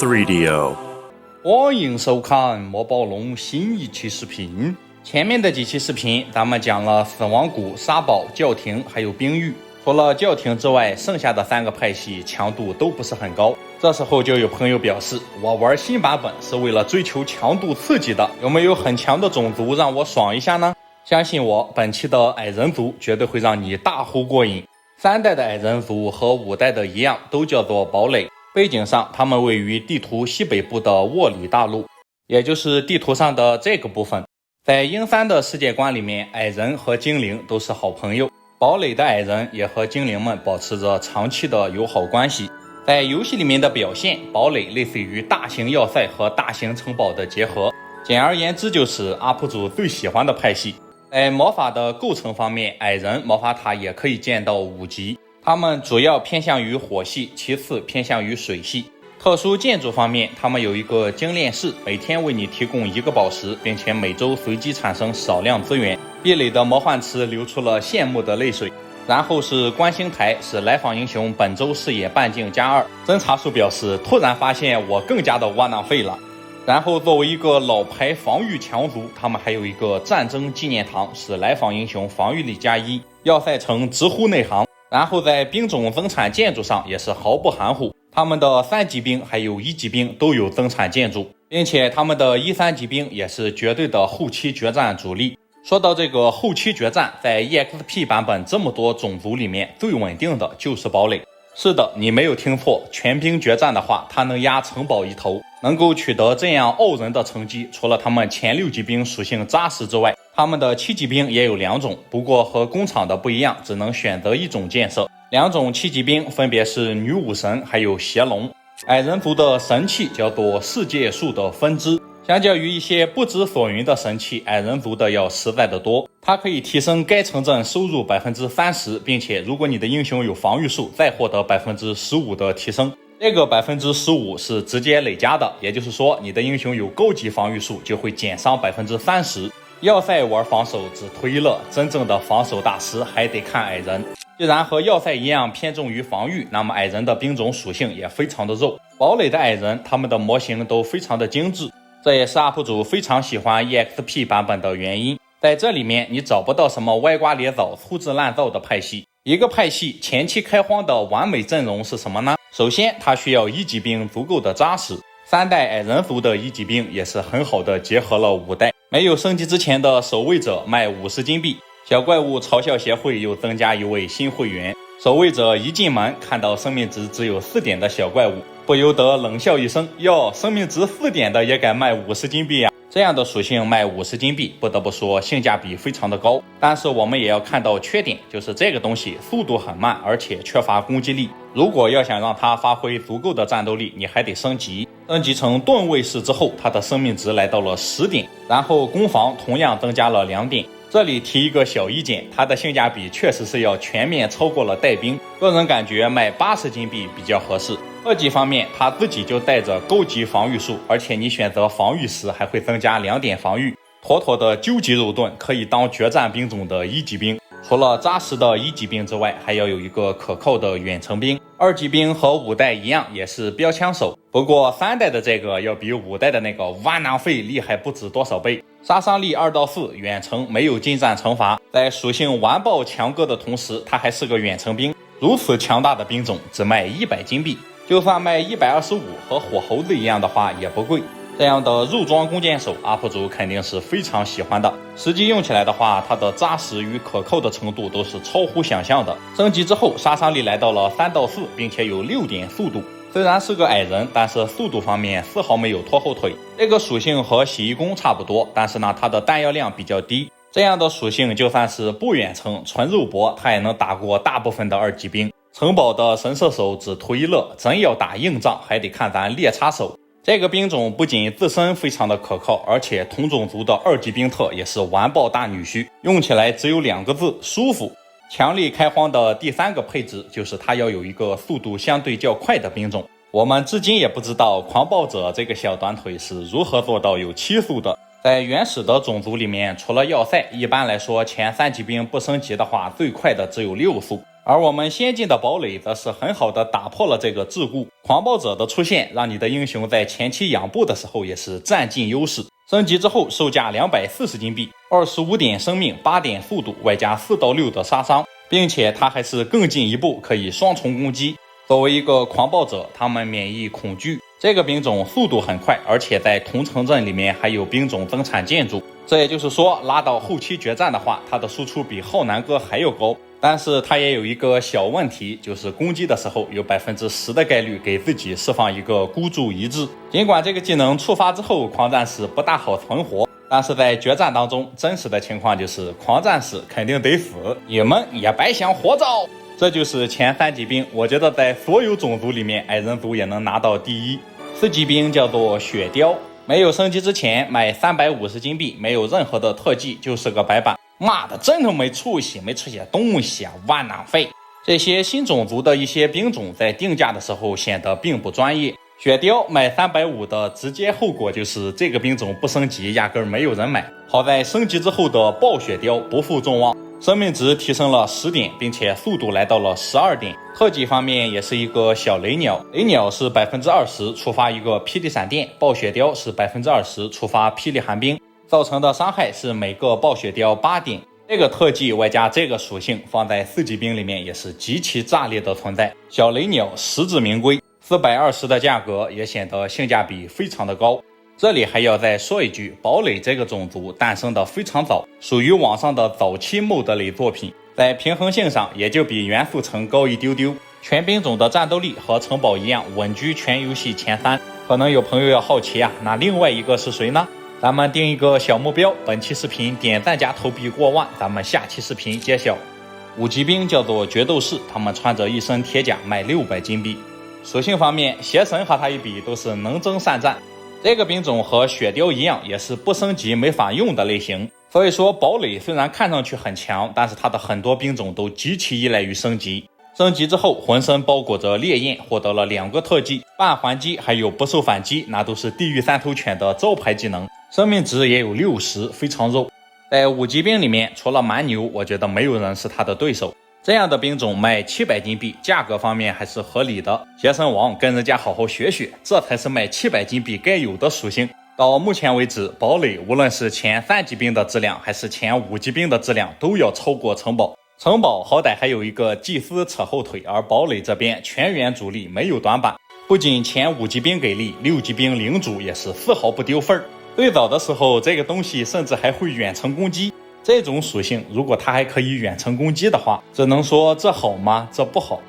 Radio。欢迎收看莫宝龙新一期视频。前面的几期视频咱们讲了死亡谷、沙堡、教廷还有冰域，除了教廷之外，剩下的3个派系强度都不是很高。这时候就有朋友表示，我玩新版本是为了追求强度刺激的，有没有很强的种族让我爽一下呢？相信我，本期的矮人族绝对会让你大呼过瘾。3代的矮人族和5代的一样，都叫做堡垒。背景上，他们位于地图西北部的沃里大陆，也就是地图上的这个部分。在鹰3的世界观里面，矮人和精灵都是好朋友，堡垒的矮人也和精灵们保持着长期的友好关系。在游戏里面的表现，堡垒类似于大型要塞和大型城堡的结合，简而言之就是 UP 主最喜欢的派系。在魔法的构成方面，矮人魔法塔也可以建到5级，他们主要偏向于火系，其次偏向于水系。特殊建筑方面，他们有一个精炼室，每天为你提供1个宝石，并且每周随机产生少量资源。壁垒的魔幻池流出了羡慕的泪水。然后是观星台，是来访英雄本周视野半径+2。侦查数表示，突然发现我更加的窝囊废了。然后作为一个老牌防御强族，他们还有一个战争纪念堂，是来访英雄防御力+1，要塞城直呼内行。然后在兵种增产建筑上也是毫不含糊，他们的3级兵还有1级兵都有增产建筑，并且他们的1、3级兵也是绝对的后期决战主力。说到这个后期决战，在 EXP 版本这么多种族里面，最稳定的就是堡垒。是的，你没有听错，全兵决战的话，他能压城堡一头。能够取得这样傲人的成绩，除了他们前6级兵属性扎实之外，他们的7级兵也有2种，不过和工厂的不一样，只能选择1种建设。2种7级兵分别是女武神还有邪龙。矮人族的神器叫做世界树的分支，相较于一些不知所云的神器，矮人族的要实在的多。它可以提升该城镇收入 30%， 并且如果你的英雄有防御术，再获得 15% 的提升。这个 15% 是直接累加的，也就是说你的英雄有高级防御术就会减伤 30%。 要塞玩防守只图一乐，真正的防守大师还得看矮人。既然和要塞一样偏重于防御，那么矮人的兵种属性也非常的肉。堡垒的矮人，他们的模型都非常的精致，这也是 UP 主非常喜欢 EXP 版本的原因。在这里面你找不到什么歪瓜裂枣、粗制滥造的派系。一个派系前期开荒的完美阵容是什么呢？首先它需要1级兵足够的扎实，3代矮人族的1级兵也是很好的结合了5代。没有升级之前的守卫者卖50金币，小怪物嘲笑协会又增加1位新会员。守卫者一进门看到生命值只有4点的小怪物，不由得冷笑一声，哟，生命值4点的也敢卖50金币啊！这样的属性卖50金币，不得不说性价比非常的高。但是我们也要看到缺点，就是这个东西速度很慢，而且缺乏攻击力。如果要想让它发挥足够的战斗力，你还得升级成盾卫士之后，它的生命值来到了10点，然后攻防同样增加了2点。这里提一个小意见，它的性价比确实是要全面超过了带兵，个人感觉卖80金币比较合适。2级方面，它自己就带着高级防御术，而且你选择防御时还会增加2点防御，妥妥的究极肉盾，可以当决战兵种的1级兵。除了扎实的1级兵之外，还要有一个可靠的远程兵。2级兵和5代一样，也是标枪手，不过3代的这个要比5代的那个窝囊废厉害不止多少倍。杀伤力2到4，远程没有近战惩罚，在属性完爆强哥的同时，他还是个远程兵。如此强大的兵种只卖100金币，就算卖125和火猴子一样的话也不贵。这样的肉装弓箭手 UP 主肯定是非常喜欢的，实际用起来的话，它的扎实与可靠的程度都是超乎想象的。升级之后杀伤力来到了3到4，并且有6点速度。虽然是个矮人，但是速度方面丝毫没有拖后腿。这个属性和洗衣工差不多，但是呢它的弹药量比较低。这样的属性就算是不远程纯肉搏，它也能打过大部分的2级兵。城堡的神射手只图一乐，真要打硬仗还得看咱猎叉手。这个兵种不仅自身非常的可靠，而且同种族的2级兵特也是完爆大女婿，用起来只有2个字：舒服。强力开荒的第3个配置就是它要有一个速度相对较快的兵种。我们至今也不知道狂暴者这个小短腿是如何做到有7速的。在原始的种族里面，除了要塞，一般来说前3级兵不升级的话，最快的只有6速。而我们先进的堡垒则是很好的打破了这个桎梏。狂暴者的出现，让你的英雄在前期养步的时候也是占尽优势。升级之后售价240金币，25点生命，8点速度，外加4到6的杀伤，并且它还是更进一步可以双重攻击。作为一个狂暴者，他们免疫恐惧，这个兵种速度很快，而且在同城镇里面还有兵种增产建筑。这也就是说，拉到后期决战的话，它的输出比浩南哥还要高。但是它也有一个小问题，就是攻击的时候有10%的概率给自己释放一个孤注一掷。尽管这个技能触发之后狂战士不大好存活，但是在决战当中，真实的情况就是狂战士肯定得死，你们也别想活着。这就是前3级兵，我觉得在所有种族里面，矮人族也能拿到第一。4级兵叫做雪雕，没有升级之前卖350金币，没有任何的特技，就是个白板。妈的，真他没出息，没出些东西啊，万浪费！这些新种族的一些兵种在定价的时候显得并不专业。雪雕卖350的直接后果就是这个兵种不升级，压根没有人买。好在升级之后的暴雪雕不负众望，生命值提升了10点，并且速度来到了12点。特技方面也是一个小雷鸟，雷鸟是20%触发一个霹雳闪电，暴雪雕是20%触发霹雳寒冰。造成的伤害是每个暴雪雕8点，这个特技外加这个属性放在4级兵里面也是极其炸裂的存在。小雷鸟实至名归，420的价格也显得性价比非常的高。这里还要再说一句，堡垒这个种族诞生的非常早，属于网上的早期 MOD 类作品，在平衡性上也就比元素城高一丢丢。全兵种的战斗力和城堡一样，稳居全游戏前3。可能有朋友要好奇啊，那另外一个是谁呢？咱们定一个小目标，本期视频点赞加投币过万，咱们下期视频揭晓。5级兵叫做决斗士，他们穿着一身铁甲，卖600金币。属性方面，邪神和他一比都是能征善战。这个兵种和雪雕一样，也是不升级没法用的类型。所以说堡垒虽然看上去很强，但是它的很多兵种都极其依赖于升级。升级之后浑身包裹着烈焰，获得了2个特技，半还击还有不受反击，那都是地狱3头犬的招牌技能。生命值也有60，非常肉。在5级兵里面，除了蛮牛，我觉得没有人是他的对手。这样的兵种卖700金币，价格方面还是合理的。邪神王跟人家好好学学，这才是卖700金币该有的属性。到目前为止，堡垒无论是前3级兵的质量，还是前5级兵的质量，都要超过城堡。城堡好歹还有一个祭司扯后腿，而堡垒这边全员主力，没有短板。不仅前5级兵给力，6级兵领主也是丝毫不丢分儿。最早的时候，这个东西甚至还会远程攻击。这种属性如果它还可以远程攻击的话，只能说这好吗？这不好。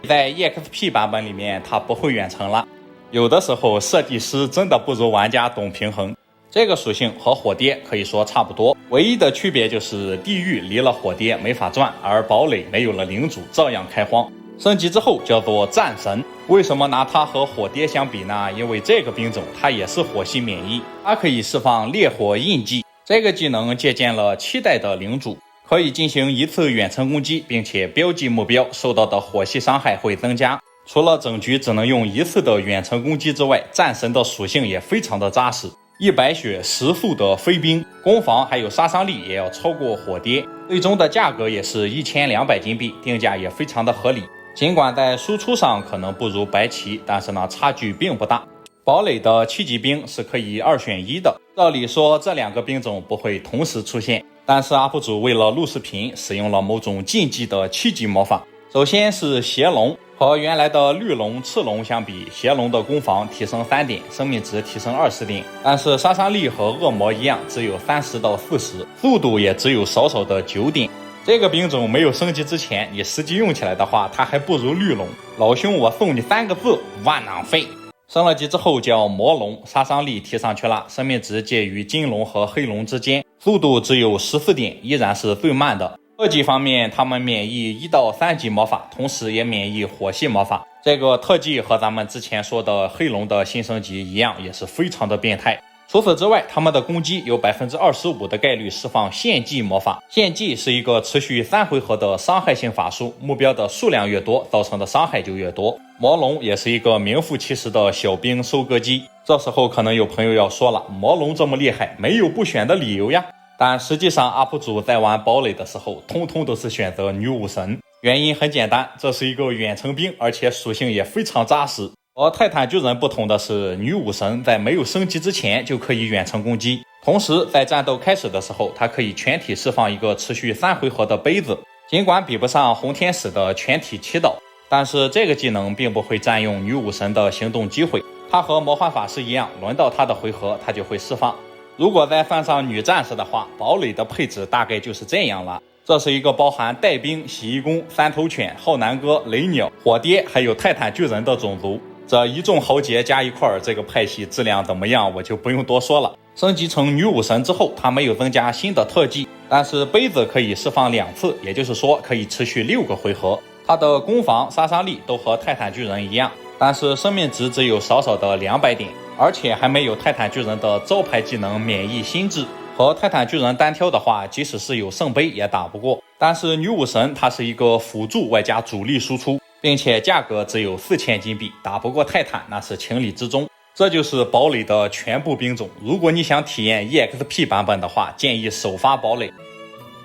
在 EXP 版本里面它不会远程了，有的时候设计师真的不如玩家懂平衡。这个属性和火蝶可以说差不多，唯一的区别就是地狱离了火蝶没法转，而堡垒没有了领主照样开荒。升级之后叫做战神，为什么拿它和火蝶相比呢？因为这个兵种它也是火系免疫，它可以释放烈火印记，这个技能借鉴了7代的领主，可以进行一次远程攻击，并且标记目标受到的火系伤害会增加。除了整局只能用1次的远程攻击之外，战神的属性也非常的扎实，100血10速的飞兵，攻防还有杀伤力也要超过火蝶，最终的价格也是1200金币，定价也非常的合理。尽管在输出上可能不如白旗，但是呢差距并不大。堡垒的7级兵是可以2选1的，照理说这2个兵种不会同时出现，但是 UP 主为了录视频使用了某种禁忌的7级魔法。首先是邪龙，和原来的绿龙、赤龙相比，邪龙的攻防提升3点，生命值提升20点，但是杀伤力和恶魔一样，只有30到40，速度也只有少少的9点。这个兵种没有升级之前，你实际用起来的话，它还不如绿龙。老兄，我送你3个字：万浪费。升了级之后叫魔龙，杀伤力提上去了，生命值介于金龙和黑龙之间，速度只有14点，依然是最慢的。特技方面，他们免疫1到3级魔法，同时也免疫火系魔法。这个特技和咱们之前说的黑龙的新升级一样，也是非常的变态。除此之外，他们的攻击有 25% 的概率释放献祭魔法。献祭是一个持续3回合的伤害性法术，目标的数量越多，造成的伤害就越多。魔龙也是一个名副其实的小兵收割机。这时候可能有朋友要说了，魔龙这么厉害，没有不选的理由呀。但实际上 UP 主在玩堡垒的时候，通通都是选择女武神。原因很简单，这是一个远程兵，而且属性也非常扎实。和泰坦巨人不同的是，女武神在没有升级之前就可以远程攻击，同时在战斗开始的时候，它可以全体释放一个持续3回合的杯子。尽管比不上红天使的全体祈祷，但是这个技能并不会占用女武神的行动机会，它和魔幻法师一样，轮到它的回合它就会释放。如果再放上女战士的话，堡垒的配置大概就是这样了。这是一个包含带兵、洗衣工、三头犬、浩南哥、雷鸟、火爹还有泰坦巨人的种族，这一众豪杰加一块儿，这个派系质量怎么样我就不用多说了。升级成女武神之后，它没有增加新的特技，但是杯子可以释放2次，也就是说可以持续6个回合。它的攻防、杀伤力都和泰坦巨人一样，但是生命值只有少少的200点，而且还没有泰坦巨人的招牌技能免疫心智。和泰坦巨人单挑的话，即使是有圣杯也打不过。但是女武神它是一个辅助外加主力输出，并且价格只有4000金币，打不过泰坦那是情理之中。这就是堡垒的全部兵种。如果你想体验 EXP 版本的话，建议首发堡垒。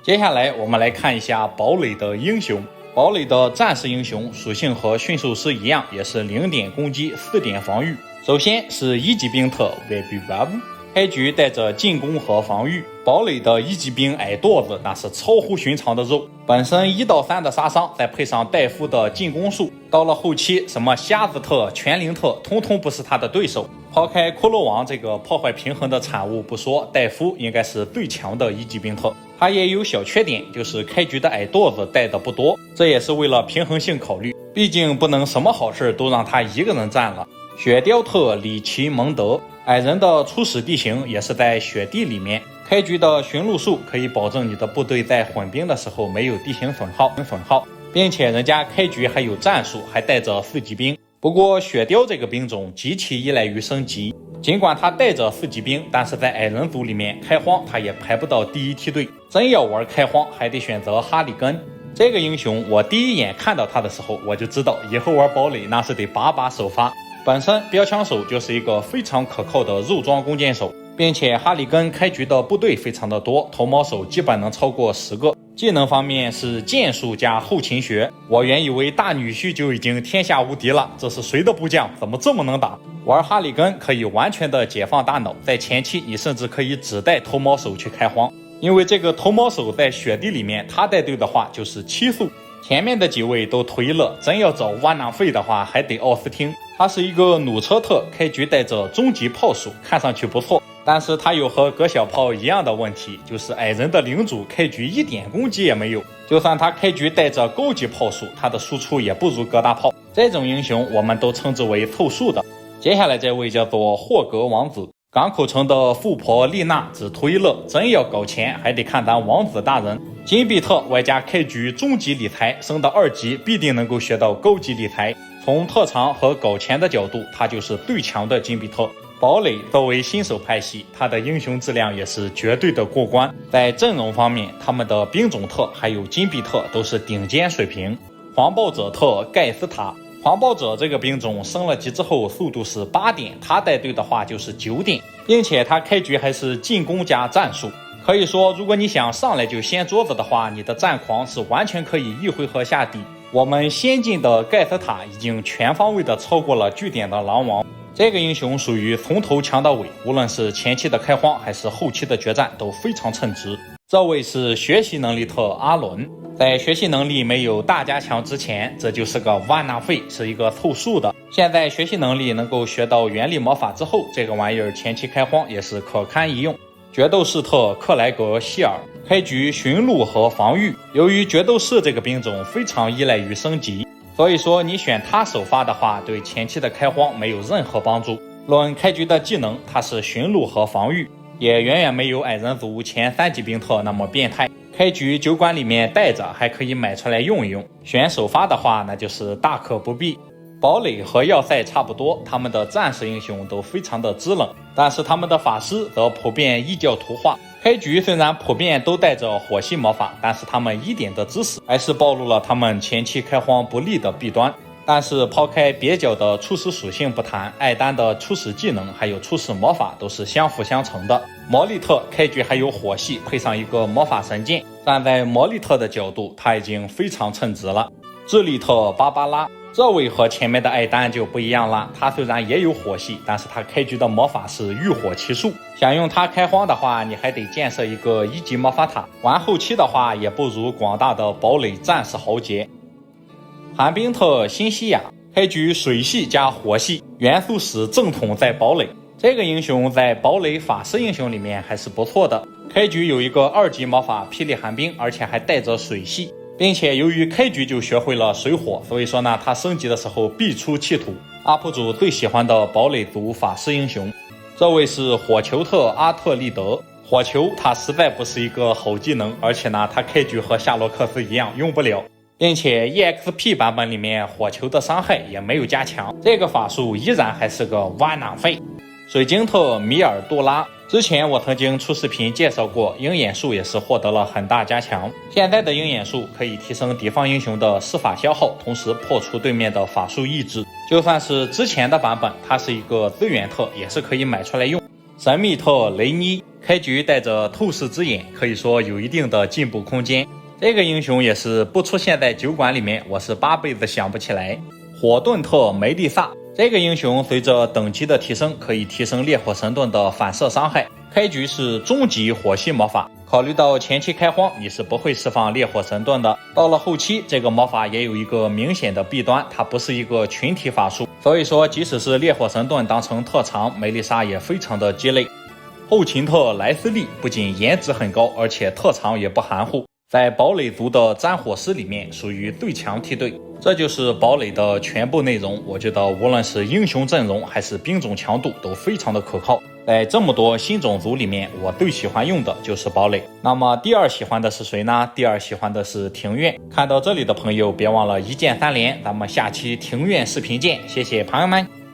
接下来我们来看一下堡垒的英雄。堡垒的战士英雄属性和驯兽师一样，也是0点攻击4点防御。首先是1级兵特 Webiwab， 开局带着进攻和防御。堡垒的1级兵矮垛子那是超乎寻常的肉，本身1到3的杀伤，再配上戴夫的进攻术，到了后期什么瞎子特、全灵特通通不是他的对手。抛开骷髅王这个破坏平衡的产物不说，戴夫应该是最强的1级兵特。他也有小缺点，就是开局的矮垛子带的不多，这也是为了平衡性考虑，毕竟不能什么好事都让他一个人占了。雪雕特里奇蒙德，矮人的初始地形也是在雪地里面，开局的驯鹿术可以保证你的部队在混兵的时候没有地形损耗，并且人家开局还有战术，还带着4级兵。不过雪雕这个兵种极其依赖于升级，尽管他带着4级兵，但是在矮人组里面开荒他也排不到第1梯队。真要玩开荒，还得选择哈里根这个英雄。我第一眼看到他的时候，我就知道以后玩堡垒那是得把把首发。本身标枪手就是一个非常可靠的肉装弓箭手，并且哈里根开局的部队非常的多，头毛手基本能超过10个。技能方面是剑术加后勤学，我原以为大女婿就已经天下无敌了，这是谁的部将？怎么这么能打？玩哈里根可以完全的解放大脑，在前期你甚至可以只带头毛手去开荒，因为这个头毛手在雪地里面他带队的话就是7速，前面的几位都颓了，真要找挖囊废的话还得奥斯汀。他是一个弩车特，开局带着终极炮术，看上去不错，但是他有和葛小炮一样的问题，就是矮人的领主开局1点攻击也没有，就算他开局带着高级炮术，他的输出也不如葛大炮。这种英雄我们都称之为凑数的。接下来这位叫做霍格王子，港口城的富婆丽娜只图一乐，真要搞钱还得看咱王子大人。金币特外加开局终极理财，升到2级必定能够学到高级理财。从特长和搞钱的角度，他就是最强的金币特。堡垒作为新手派系，他的英雄质量也是绝对的过关。在阵容方面，他们的兵种特还有金币特都是顶尖水平。黄暴者特盖斯塔，黄暴者这个兵种升了级之后速度是8点，他带队的话就是9点，并且他开局还是进攻加战术。可以说如果你想上来就掀桌子的话，你的战狂是完全可以1回合下底。我们先进的盖斯塔已经全方位的超过了据点的狼王，这个英雄属于从头强到尾，无论是前期的开荒还是后期的决战都非常称职。这位是学习能力特阿伦，在学习能力没有大加强之前，这就是个挖囊废，是一个凑数的。现在学习能力能够学到原力魔法之后，这个玩意儿前期开荒也是可堪一用。决斗士特克莱格希尔，开局驯鹿和防御，由于决斗士这个兵种非常依赖于升级，所以说你选他首发的话，对前期的开荒没有任何帮助。论开局的技能，他是驯鹿和防御，也远远没有矮人族前3级兵特那么变态。开局酒馆里面带着还可以买出来用一用，选首发的话那就是大可不必。堡垒和要塞差不多，他们的战士英雄都非常的支棱，但是他们的法师则普遍异教徒化。开局虽然普遍都带着火系魔法，但是他们1点的知识还是暴露了他们前期开荒不利的弊端。但是抛开蹩脚的初始属性不谈，艾丹的初始技能还有初始魔法都是相辅相成的。莫里特开局还有火系，配上一个魔法神剑，站在莫里特的角度，他已经非常称职了。智利特芭芭拉，这位和前面的艾丹就不一样了，他虽然也有火系，但是他开局的魔法是浴火奇术，想用它开荒的话，你还得建设一个1级魔法塔，玩后期的话也不如广大的堡垒战士豪杰。寒冰特辛西亚，开局水系加火系，元素是正统在堡垒，这个英雄在堡垒法师英雄里面还是不错的。开局有一个2级魔法霹雳寒冰，而且还带着水系，并且由于开局就学会了水火，所以说呢，他升级的时候必出气土。UP 主最喜欢的堡垒族法师英雄，这位是火球特阿特利德。火球他实在不是一个好技能，而且呢，他开局和夏洛克斯一样用不了，并且 EXP 版本里面火球的伤害也没有加强，这个法术依然还是个弯囊废。水晶特米尔杜拉，之前我曾经出视频介绍过，鹰眼术也是获得了很大加强。现在的鹰眼术可以提升敌方英雄的施法消耗，同时破除对面的法术意志。就算是之前的版本，它是一个资源特，也是可以买出来用。神秘特雷妮，开局带着透视之眼，可以说有一定的进步空间。这个英雄也是不出现在酒馆里面，我是8辈子想不起来。火盾特梅丽萨，这个英雄随着等级的提升，可以提升烈火神盾的反射伤害。开局是中级火系魔法，考虑到前期开荒你是不会释放烈火神盾的，到了后期这个魔法也有一个明显的弊端，它不是一个群体法术，所以说即使是烈火神盾当成特长，梅丽莎也非常的鸡肋。后勤特莱斯利不仅颜值很高，而且特长也不含糊，在堡垒族的战火师里面属于最强梯队。这就是堡垒的全部内容，我觉得无论是英雄阵容还是兵种强度都非常的可靠。在这么多新种族里面，我最喜欢用的就是堡垒。那么第2喜欢的是谁呢？第2喜欢的是庭院。看到这里的朋友别忘了1键3连，咱们下期庭院视频见，谢谢朋友们。